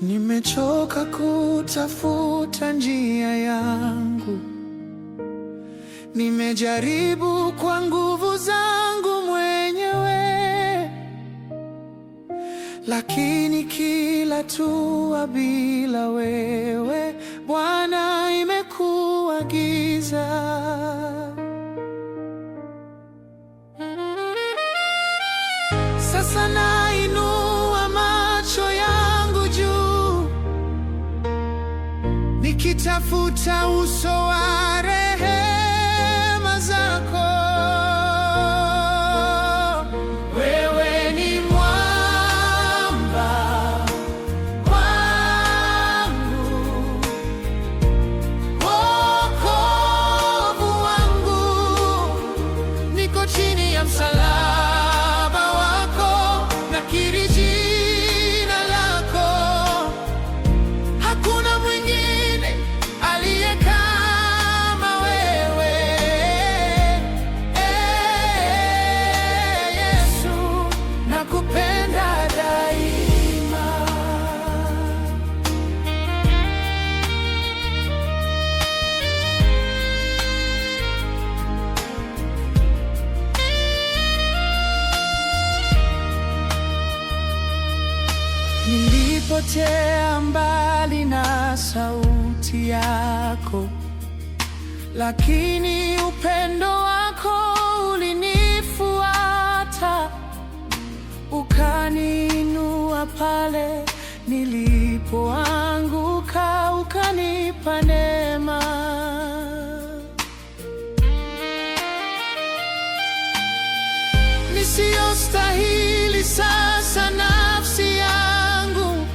Nimechoka kutafuta njia yangu, nimejaribu kwa nguvu zangu mwenyewe, lakini kila hatua bila wewe Bwana imekuwa giza. Sasa nainua macho yangu juu, nikitafuta uso wa rehema zako. Wewe ni mwamba wangu, wokovu wangu, niko chini ya msalaba wako, nakiri jina lako. Hakuna mwingine aliye kama wewe, Yesu, nakupenda daima. Nilipotea mbali na sauti yako, lakini upendo wako ulinifuata, ukaniinua pale nilipoanguka, ukanipa neema. Nisiyostahili sasa nafsi yangu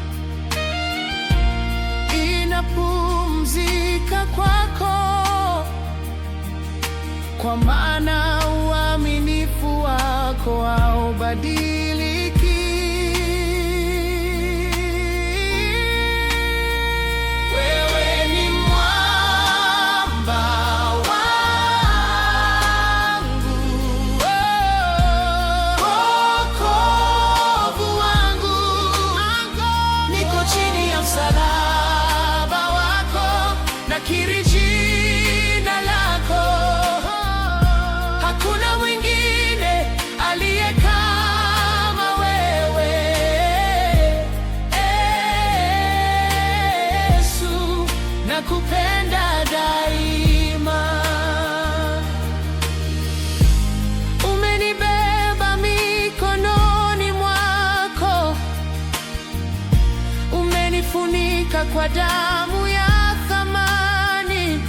inapumzika kwako, kwa maana uaminifu wako haubadiliki. Wewe ni mwamba wangu, wokovu wangu, niko chini ya msalaba wako, nakiri jina lako. Hakuna mwingine aliye kama wewe, Yesu, nakupenda daima. Umenibeba mikononi mwako, umenifunika kwa damu ya thamani.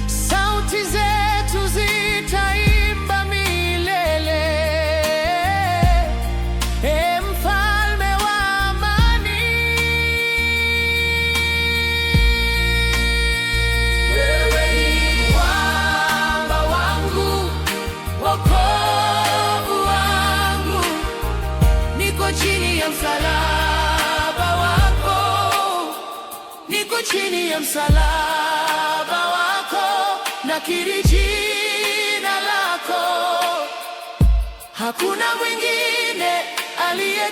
Sauti zetu zitaimba milele, Mfalme wa amani. Wewe ni mwamba wangu, wokovu wangu, niko chini ya msalaba wako, niko chini ya msalaba wako, nakiri jina lako. Hakuna mwingine aliye